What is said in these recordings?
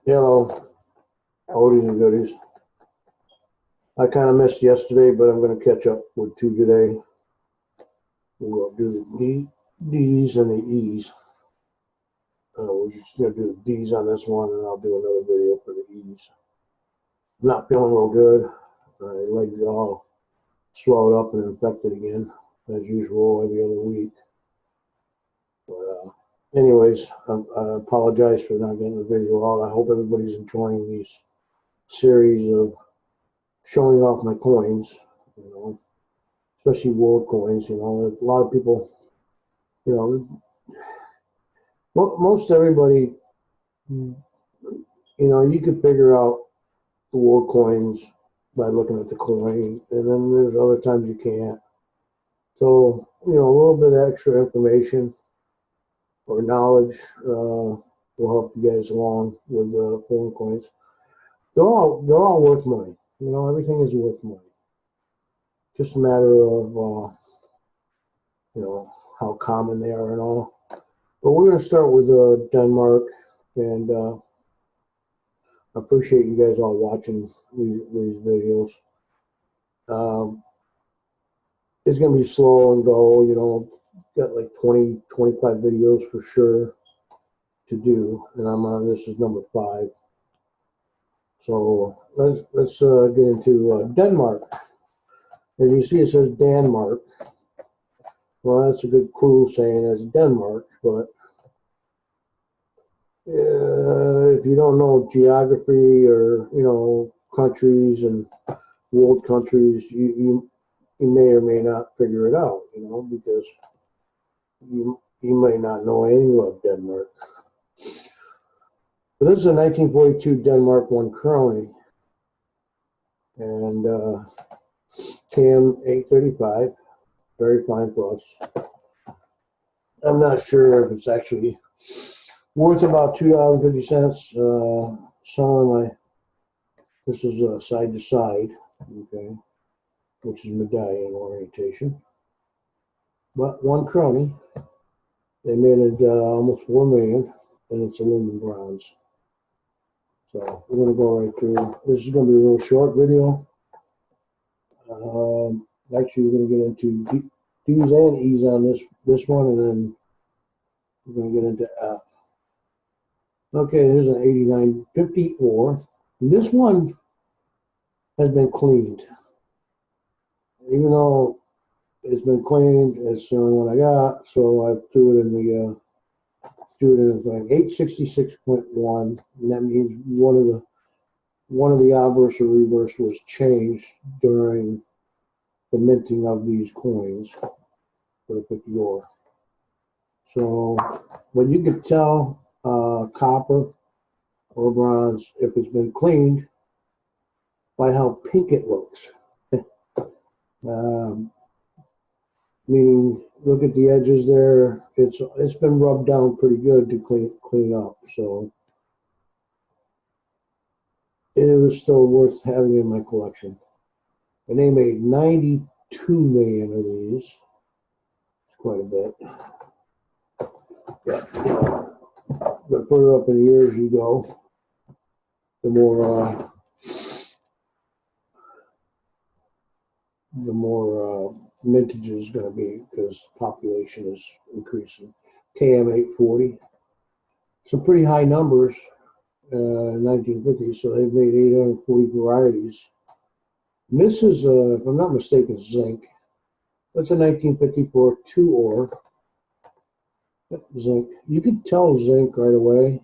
Hello, Oldies and Goodies. I kind of missed yesterday, but I'm going to catch up with two today. We'll do the D's and the E's. We're just going to do the D's on this one, and I'll do another video for the E's. I'm not feeling real good. My legs are all swelled up and infected again, as usual, every other week. But anyways, I apologize for not getting the video out. I hope everybody's enjoying these series of showing off my coins, especially world coins. A lot of people, most everybody, you could figure out the world coins by looking at the coin, and then there's other times you can't. So, a little bit of extra information or knowledge will help you guys along with the foreign coins. They're all worth money. Everything is worth money. Just a matter of how common they are and all. But we're going to start with Denmark, and I appreciate you guys all watching these videos. It's going to be slow and go. Got like 20, 25 videos for sure to do, and I'm on this is number 5. So let's get into Denmark. As you see, it says Denmark. Well, that's a good clue saying it's Denmark, but if you don't know geography or countries and world countries, you may or may not figure it out, because you may not know anything about Denmark. But this is a 1942 Denmark 1 crony, and KM 835, very fine plus. I'm not sure if it's actually worth about $2.50. Some of my, this is side to side, okay, which is medallion orientation. But 1 crony, they made it almost 4 million, and it's aluminum bronze. So we're going to go right through. This is going to be a real short video. Actually, we're going to get into D's and E's on this one, and then we're going to get into F. Okay, here's an 8950 ore. This one has been cleaned. Even though it's been cleaned, it's the only one I got, so I threw it in the like 866.1, and that means one of the obverse or reverse was changed during the minting of these coins for the 50 ore. So, but you could tell copper or bronze if it's been cleaned by how pink it looks. Meaning, look at the edges there. It's been rubbed down pretty good to clean up. So it was still worth having in my collection. And they made 92 million of these. It's quite a bit. Yeah. But further up in the years you go, the more mintage is going to be, because population is increasing. KM 840, some pretty high numbers in 1950, so they've made 840 varieties. And this is, if I'm not mistaken, zinc. That's a 1954 2 ore. Zinc. You can tell zinc right away,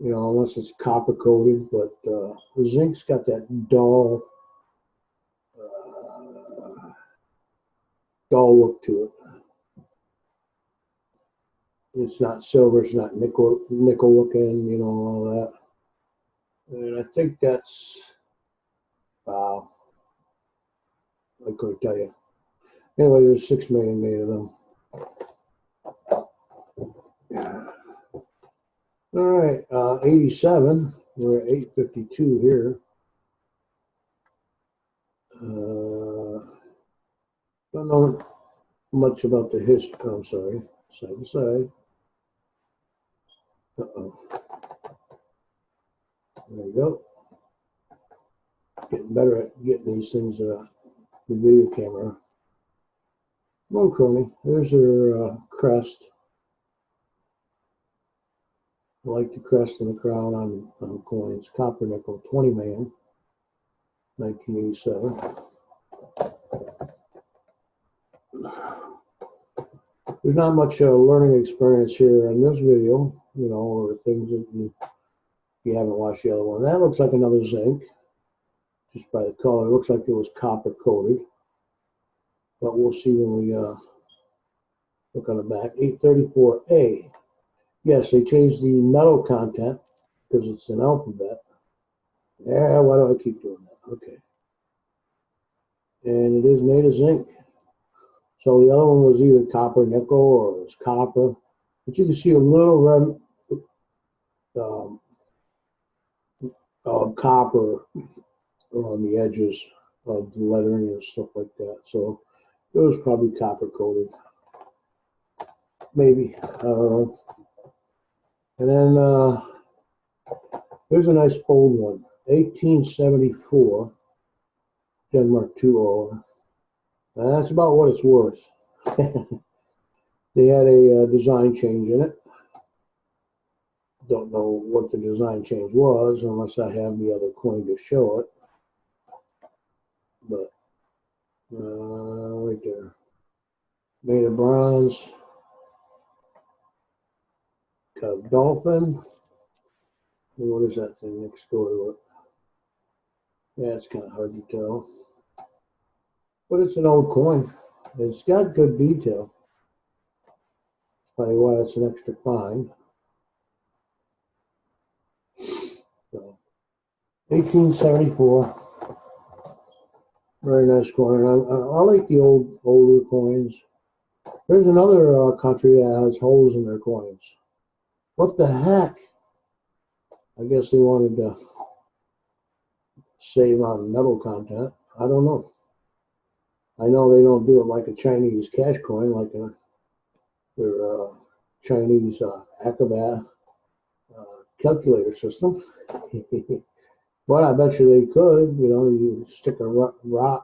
unless it's copper coated, but the zinc's got that dull look to it. It's not silver, it's not nickel looking, all that. And I think that's, I couldn't tell you. Anyway, there's 6 million made of them. All right, 87. We're at 852 here. Don't know much about the history. I'm sorry. Side to side. There we go. Getting better at getting these things, the video camera. Well, Crony, there's their crest. I like the crest and the crown on coins. Copper nickel, 20 man, 1987. There's not much learning experience here in this video, you know, or things that you haven't watched the other one. That looks like another zinc, just by the color. It looks like it was copper coated, but we'll see when we look on the back. 834A. Yes, they changed the metal content because it's an alphabet. Yeah, why do I keep doing that? Okay. And it is made of zinc. So the other one was either copper nickel or it was copper. But you can see a little red copper on the edges of the lettering and stuff like that. So it was probably copper coated. Maybe. I don't know. And then here's a nice old one. 1874. Denmark 2 that's about what it's worth. They had a design change in it. Don't know what the design change was unless I have the other coin to show it. But right there. Made of bronze. Got a dolphin. And what is that thing next door to it? Yeah, it's kind of hard to tell. But it's an old coin. It's got good detail. Probably why it's an extra fine. So, 1874. Very nice coin. I like the older coins. There's another country that has holes in their coins. What the heck? I guess they wanted to save on metal content. I don't know. I know they don't do it like a Chinese cash coin, like their Chinese Acrobat calculator system. But I bet you they could. You know, you stick a rod,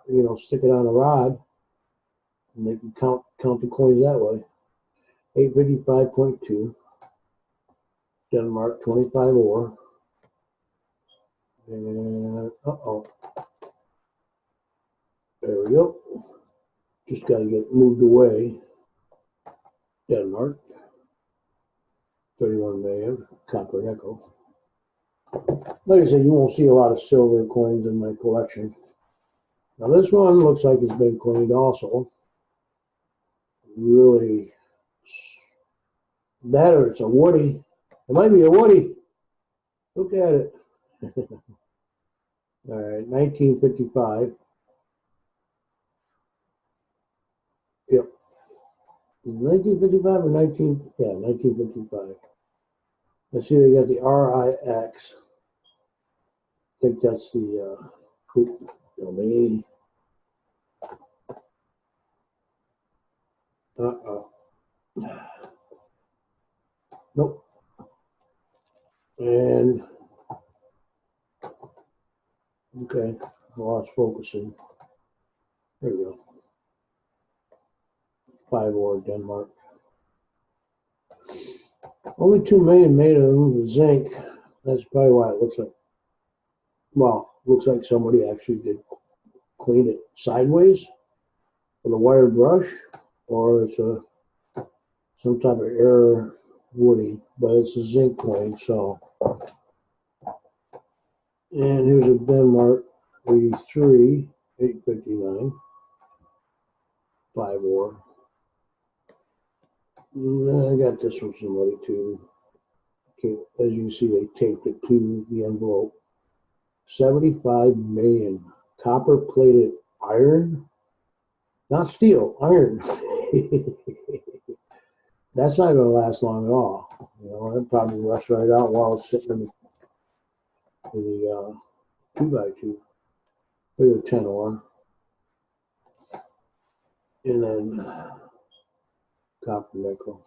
you know, stick it on a rod, and they can count the coins that way. 855.2. Denmark 25 ore. And there we go. Just got to get moved away. Denmark 31 million. Copper nickel. Like I said, you won't see a lot of silver coins in my collection. Now this one looks like it's been cleaned also. Really, that or it's a Woody. It might be a Woody. Look at it. All right, 1955. Yep. 1955 or 1955. I see they got the RIX. I think that's the domain. Nope. And okay, lost focusing. There we go. 5 ore Denmark. Only 2 million made of them with zinc. That's probably why it looks like. Well, looks like somebody actually did clean it sideways with a wire brush, or it's some type of error Woody, but it's a zinc coin. So, and here's a Denmark 83, 859, 5 ore. I got this from somebody too. Okay, as you see, they taped it to the envelope. 75 million copper plated iron, not steel, iron. That's not going to last long at all. You know, it'd probably rust right out while it's sitting in the 2x2. Look at the 10 ore. And then copper nickel.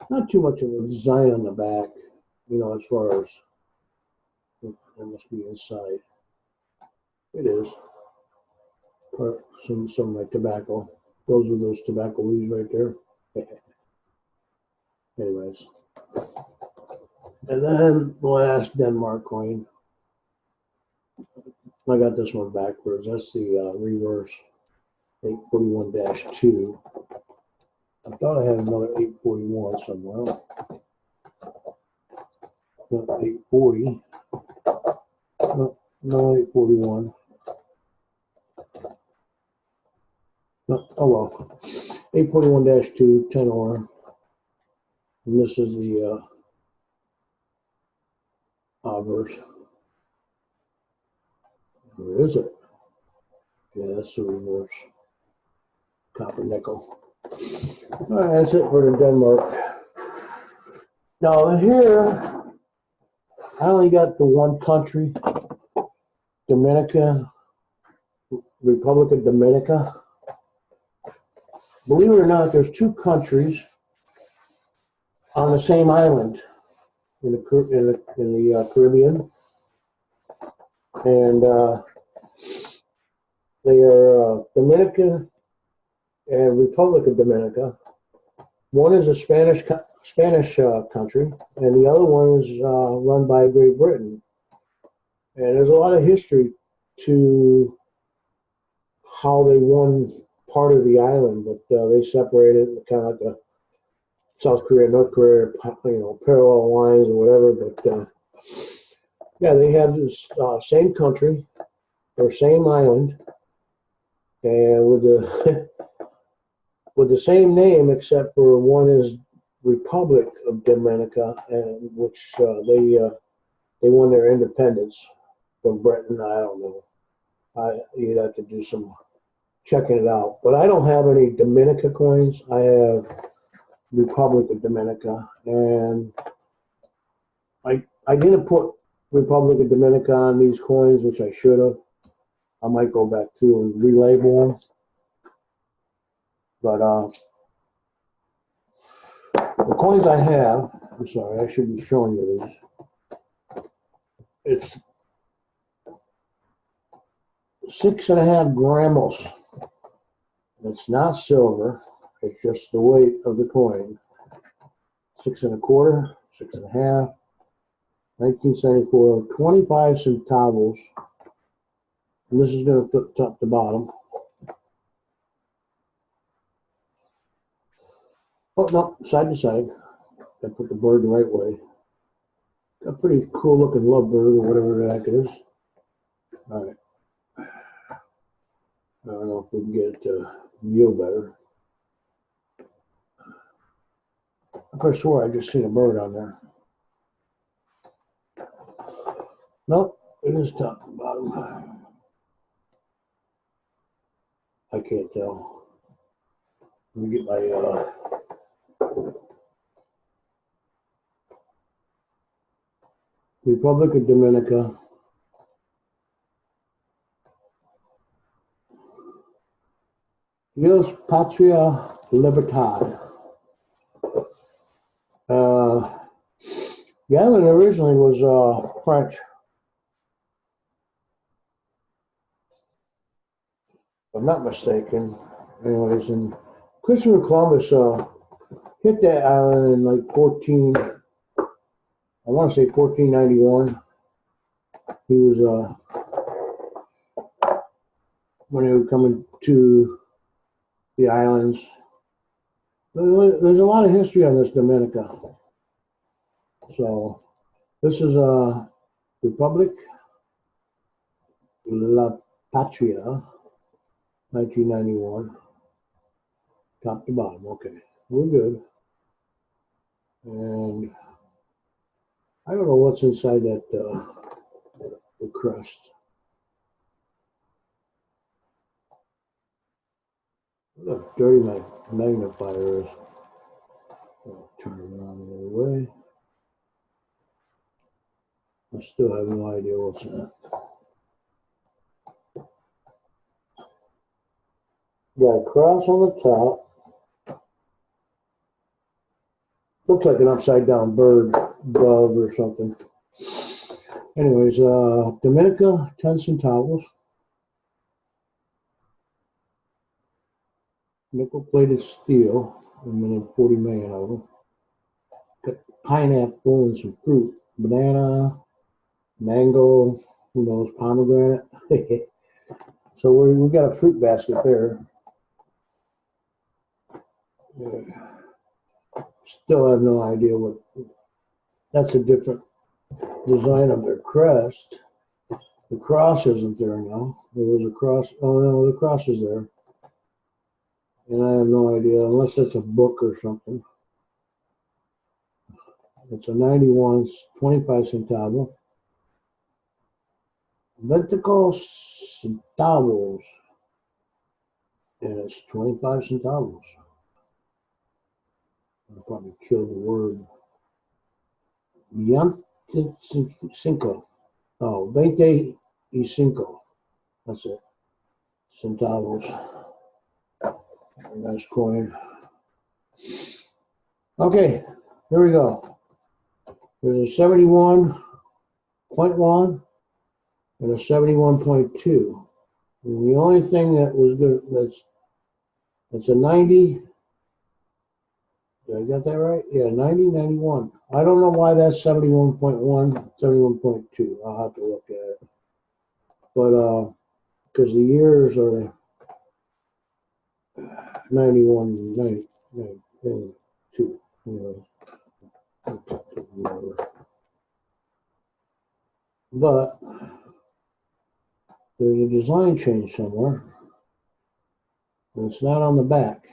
Not too much of a design on the back, you know, as far as the That must be inside. It is. Some of my tobacco. Those are those tobacco leaves right there. Anyways. And then the last Denmark coin. I got this one backwards. That's the reverse 841-2. I thought I had another 841 somewhere. Not 840. No 841. No, oh well. 841-2, 10 ore. And this is the obverse. Where is it? Yeah, that's the reverse. Copper nickel. All right, that's it for the Denmark. Now here, I only got the one country, Dominica, Republic of Dominica. Believe it or not, there's two countries on the same island in the Caribbean, and they are Dominica and Republic of Dominica. One is a Spanish country, and the other one is run by Great Britain. And there's a lot of history to how they won part of the island, but they separated, kind of like a South Korea, North Korea, parallel lines or whatever. But yeah, they have this same country or same island, and with the with the same name, except for one is Republic of Dominica, and which they won their independence from Britain. I don't know. You'd have to do some checking it out. But I don't have any Dominica coins. I have Republic of Dominica, and I didn't put Republic of Dominica on these coins, which I should have. I might go back through and relabel them. But the coins I have, I'm sorry, I should be showing you these. It's 6.5 gramos. It's not silver. It's just the weight of the coin. 6 1/4, 6.5, 1974, 25 centavos. And this is going to flip top to bottom. Oh, no, side to side. I put the bird the right way. A pretty cool looking lovebird or whatever the heck it is. All right. I don't know if we can get it to view better. I could have swore I just seen a bird on there. Nope, it is top and bottom. I can't tell. Let me get my Republic of Dominica. Dios Patria Libertad. The island originally was French. If I'm not mistaken. Anyways, and Christopher Columbus hit that island in like 1491. He was when he was coming to the islands. There's a lot of history on this Dominica. So this is Republic La Patria, 1991. Top to bottom. Okay, we're good. And I don't know what's inside that the crust. Look how dirty my magnifier is. I'll turn it around the other way. I still have no idea what's in it. Got a cross on the top. Looks like an upside down bird, dove or something. Anyways, Dominica 10 centavos, nickel plated steel, and then 40 million of them. Got pineapple and some fruit, banana, mango, who knows, pomegranate. So we got a fruit basket there. Still have no idea what. That's a different design of their crest. The cross isn't there now. There was a cross. Oh no, the cross is there. And I have no idea, unless it's a book or something. It's a 91, 25 centavo. 24 centavos. And it's 25 centavos. I probably killed the word. 25. Oh, 25. That's it. Centavos. Nice coin. Okay, here we go. There's a 71.1 and a 71.2. And the only thing that was good, that's a 90. Did I get that right? Yeah, 90, 91. I don't know why that's 71.1, 71.2. I'll have to look at it. But because the years are 91, 90, 92. But there's a design change somewhere. And it's not on the back.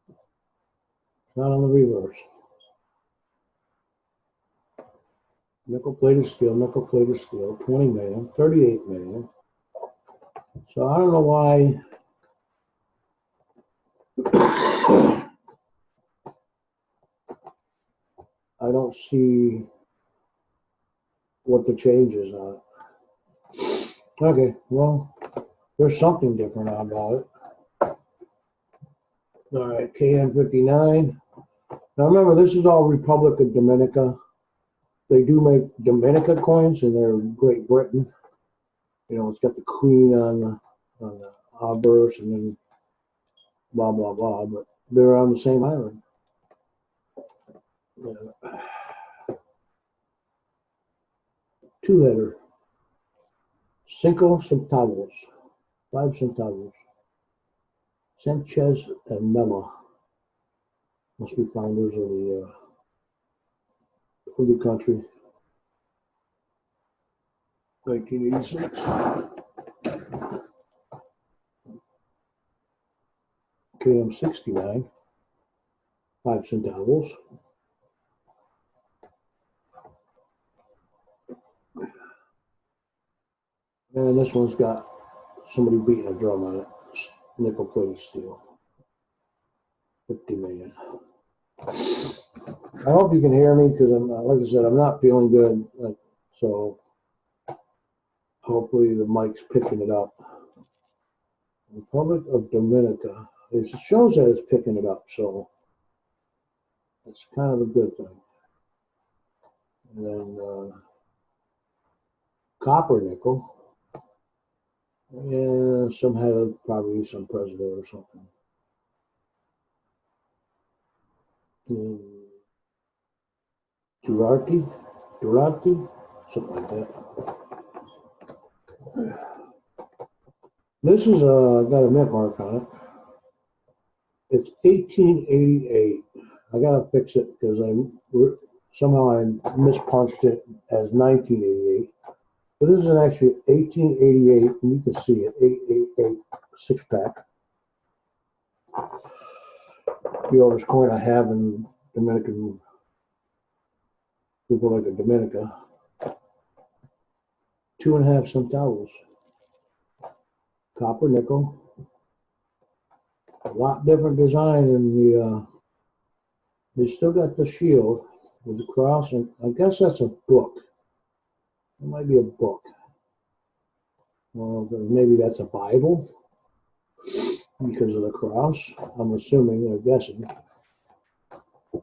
It's not on the reverse. Nickel plated steel, 20 million, 38 million. So I don't know why. I don't see what the change is on it. Okay, well, there's something different about it. All right, KN59. Now remember, this is all Republic of Dominica. They do make Dominica coins, and they're Great Britain. You know, it's got the Queen on the obverse, and then blah blah blah. But they're on the same island. Two-header. 5 centavos. 5 centavos. Sanchez and Mella must be founders of the country. 1986. KM69. 5 centavos. And this one's got somebody beating a drum on it. Nickel plated steel. 50 million. I hope you can hear me because I'm, like I said, I'm not feeling good. So hopefully the mic's picking it up. Republic of Dominica. It shows that it's picking it up, so it's kind of a good thing. And then copper nickel. Yeah, some had probably some president or something. Durati, something like that. This is got a mint mark on it. It's 1888. I gotta fix it because somehow I mispunched it as 1988. But this is actually 1888, and you can see it, 888 6-pack. The oldest coin I have in Dominican Republic of Dominica. 2.5 centavos. Copper nickel. A lot different design than the. They still got the shield with the cross, and I guess that's a book. It might be a book. Well, maybe that's a Bible because of the cross. I'm assuming, or guessing.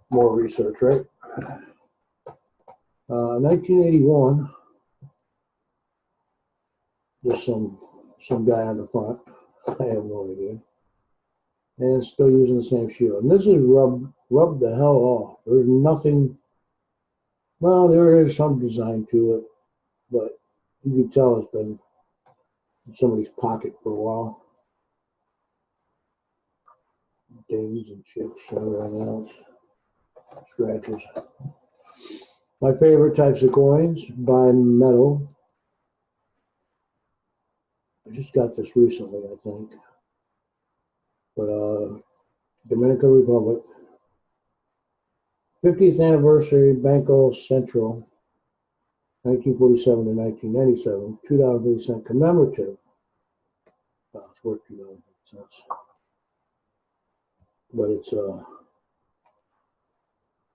More research, right? 1981. Just some guy on the front. I have no idea. And still using the same shield. And this is rubbed the hell off. There's nothing. Well, there is some design to it, but you can tell it's been in somebody's pocket for a while. Dings and chips and everything else. Scratches. My favorite types of coins, by metal. I just got this recently, I think. But Dominican Republic. 50th anniversary Banco Central, 1947 to 1997, $2.50 commemorative. Wow, it's worth $2.50. But it's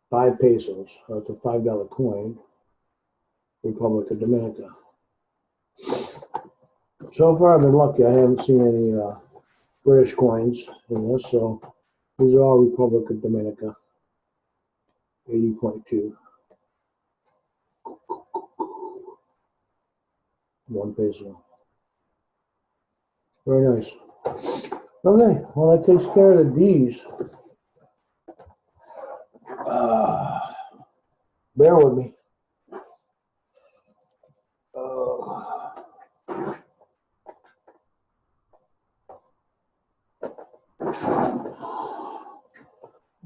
5 pesos. That's a $5 coin. Republic of Dominica. So far, I've been lucky. I haven't seen any British coins in this, so these are all Republic of Dominica. 80.2. 1 peso. Very nice. Okay, well, that takes care of the D's. Bear with me.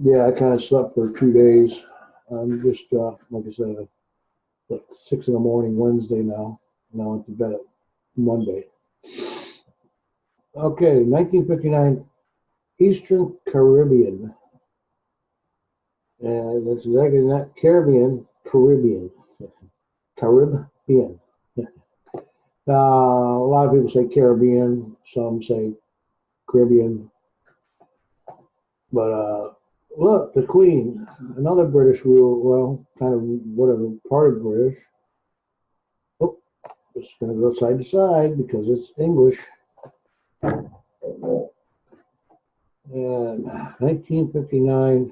Yeah, I kind of slept for 2 days. I'm just, like I said, like 6 in the morning Wednesday now. Now I went to bed at Monday. Okay, 1959, Eastern Caribbean. And that's exactly not Caribbean, Caribbean. Caribbean. A lot of people say Caribbean, some say Caribbean. But look, the Queen, another British rule, well, kind of whatever, part of British. Oh, it's going to go side to side because it's English. And 1959,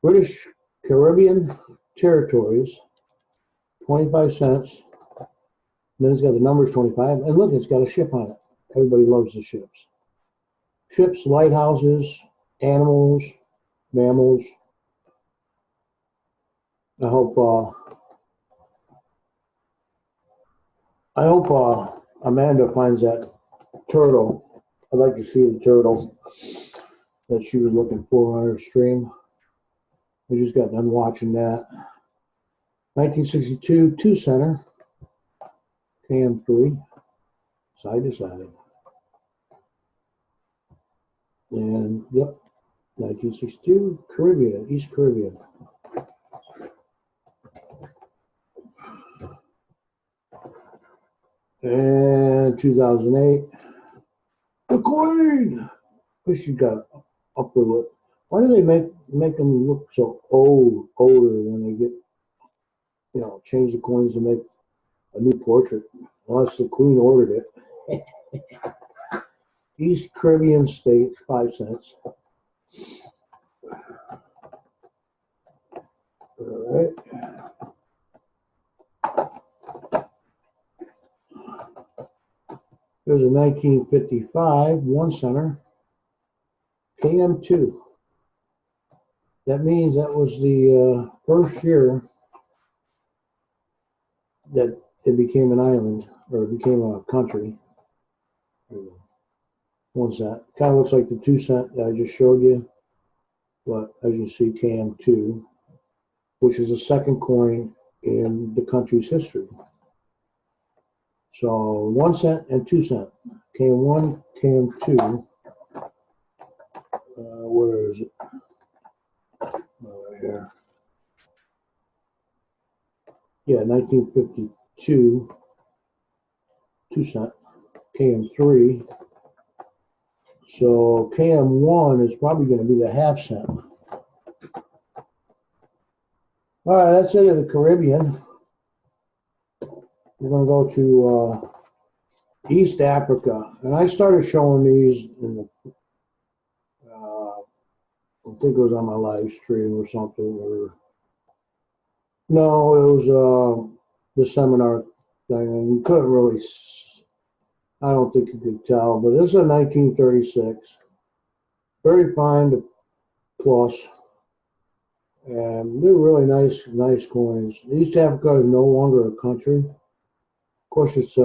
British Caribbean territories, 25 cents. Then it's got the numbers 25. And look, it's got a ship on it. Everybody loves the ships. Ships, lighthouses, animals, mammals. I hope Amanda finds that turtle. I'd like to see the turtle that she was looking for on her stream. I just got done watching that. 1962, 2 center, KM3, side to side. And yep, 1962, Caribbean, East Caribbean. And 2008, Ucoin. Wish you got upper lip. Why do they make them look so older when they get, change the coins to make a new portrait? Unless the Queen ordered it. East Caribbean States, 5 cents. All right. There's a 1955 1 center, KM2. That means that was the first year that it became an island, or it became a country. 1 cent. Kind of looks like the 2 cent that I just showed you, but as you see, KM2, which is the second coin in the country's history. So 1 cent and 2 cent. KM1, KM2. Where is it? Right here. Yeah, 1952. 2 cent. KM3. So KM1 is probably going to be the half cent. All right, that's it of the Caribbean. We're going to go to East Africa. And I started showing these in the, I think it was on my live stream or something. Or No, it was the seminar thing, and you couldn't really. I don't think you could tell, but this is a 1936, very fine to plus, and they're really nice coins. East Africa is no longer a country. Of course, it's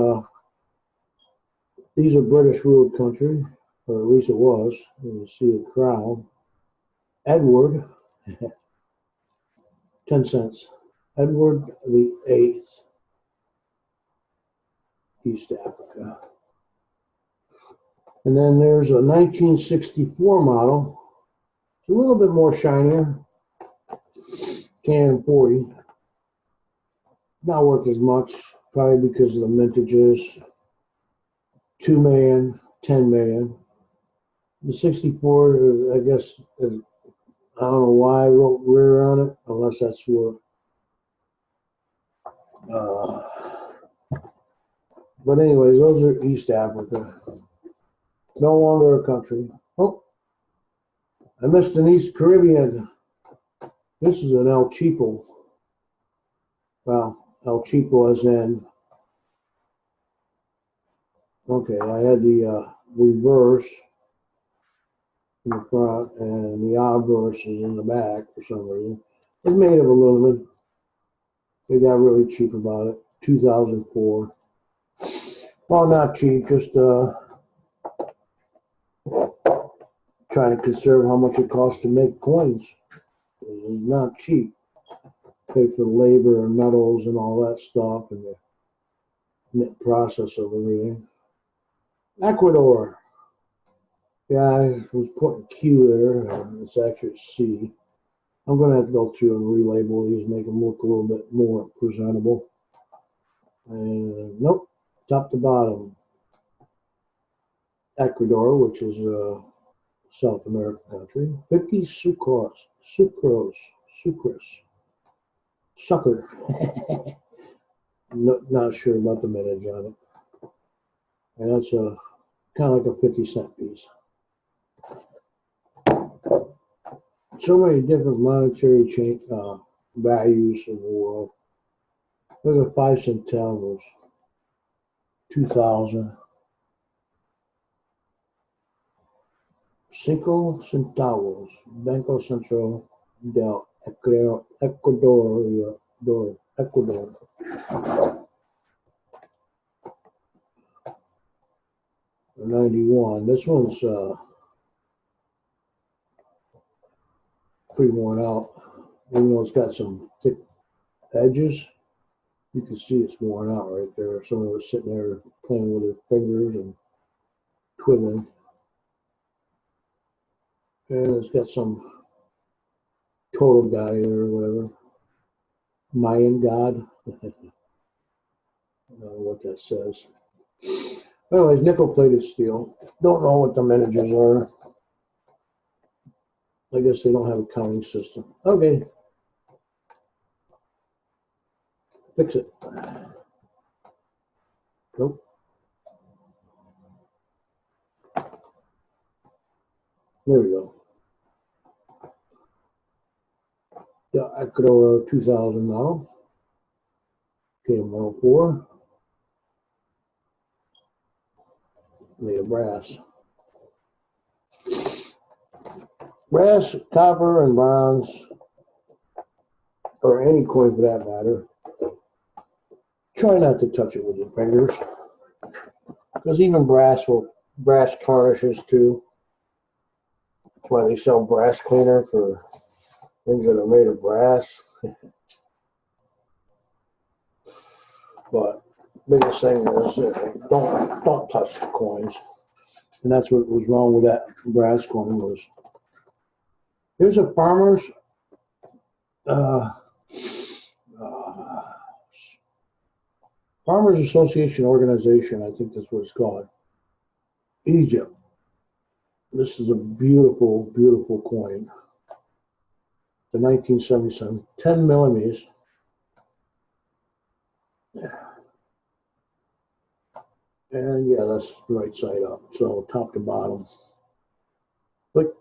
these are British ruled country, or at least it was. You see the crown. Edward, 10 cents. Edward the Eighth, East Africa. And then there's a 1964 model. It's a little bit more shinier. Can 40. Not worth as much, probably because of the mintages. 2 million, 10 million. The 64, I guess, I don't know why I wrote rear on it, unless that's what. But anyways, those are East Africa. No longer a country. Oh, I missed an East Caribbean. This is an El Cheapo. Well, El Cheapo as in, okay, I had the reverse in the front and the obverse is in the back for some reason. It's made of aluminum. They got really cheap about it. 2004. Well, not cheap, just trying to conserve how much it costs to make coins. It's not cheap. Pay for labor and metals and all that stuff and the process of everything. Ecuador. Yeah, I was putting Q there. It's actually C. I'm going to have to go through and relabel these, make them look a little bit more presentable. And nope, top to bottom. Ecuador, which is a South American country. 50 sucros. Sucker. Not sure about the mintage on it. And that's a kind of like a 50-cent piece. So many different monetary values in the world. Look at 5 centavos. 2000. 5 centavos. Banco Central del Ecuador. 91. This one's pretty worn out. Even though it's got some thick edges, you can see it's worn out right there. Someone was sitting there playing with their fingers and twiddling. And it's got some total guy there or whatever. Mayan god. I don't know what that says. Anyways, nickel plated steel. Don't know what the mintages are. I guess they don't have a counting system. Okay. Fix it. Nope. There we go. The Ecuador 2000 now. KM104. Made of brass. Brass, copper, and bronze, or any coin for that matter. Try not to touch it with your fingers, because even brass tarnishes too. That's why they sell brass cleaner for things that are made of brass. But biggest thing is don't touch the coins, and that's what was wrong with that brass coin. Was here's a farmer's Farmers Association organization, I think that's what it's called. Egypt. This is a beautiful, beautiful coin. The 1977, 10 millimeters. And yeah, that's right side up, so top to bottom. But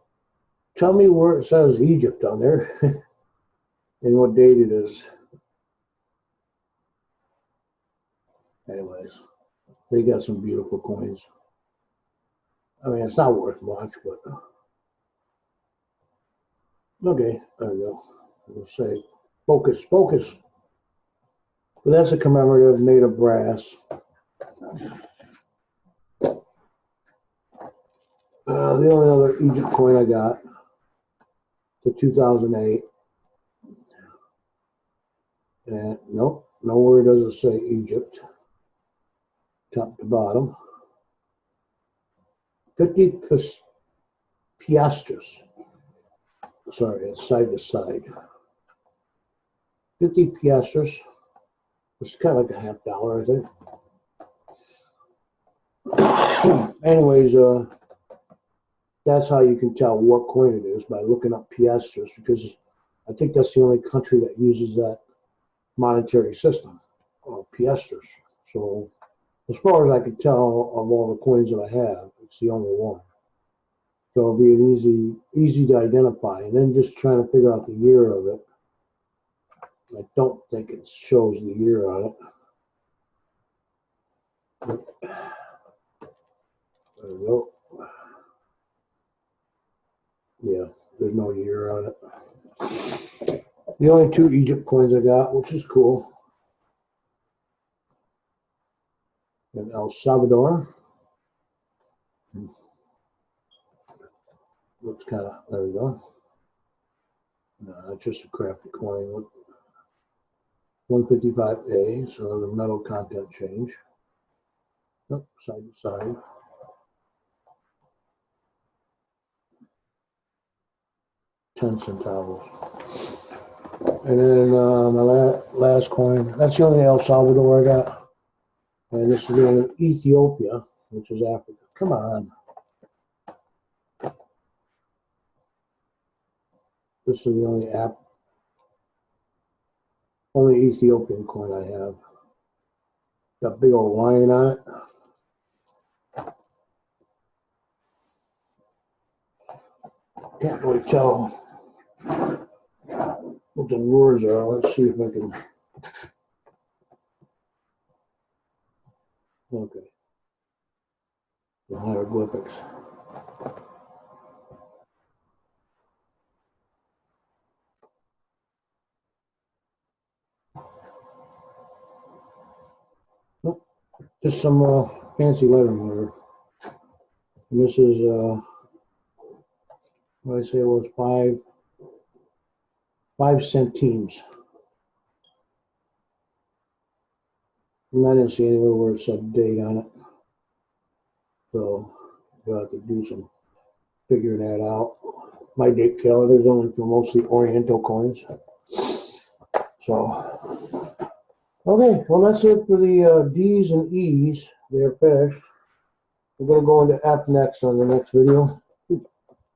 tell me where it says Egypt on there and what date it is. Anyways, they got some beautiful coins. I mean, it's not worth much, but okay, there we go. We'll say focus, focus. But that's a commemorative made of brass. The only other Egypt coin I got, the 2008. And nope, nowhere does it say Egypt. Top to bottom. 50 piastres. Sorry, it's side to side. 50 piastres. It's kind of like a $50, I think. Anyways, that's how you can tell what coin it is, by looking up piastres, because I think that's the only country that uses that monetary system, piastres. So as far as I can tell, of all the coins that I have, it's the only one. So it'll be an easy to identify. And then just trying to figure out the year of it. I don't think it shows the year on it. There we go. Yeah, there's no year on it. The only two Egypt coins I got, which is cool. And El Salvador. Looks kind of, there we go. No, it's just a crafty coin. 155A, so the metal content change. Oh, side to side. $0.10. And then my last coin, that's the only El Salvador I got. And this is the only Ethiopia, which is Africa. Come on. This is the only Ethiopian coin I have. Got a big old lion on it. Can't really tell what the words are. Let's see if I can. Okay. The hieroglyphics. Nope. Just some fancy lettering here. And this is, what I say it was 5 centimes. And I didn't see anywhere where it said date on it. So you'll have to do some figuring that out. My date calendar is only for mostly Oriental coins. So, okay, well that's it for the D's and E's. They're finished. We're going to go into F next on the next video. Ooh,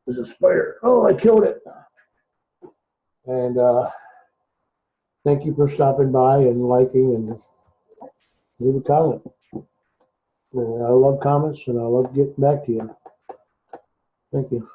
there's a spider. Oh, I killed it. And thank you for stopping by and liking and leave a comment. And I love comments and I love getting back to you. Thank you.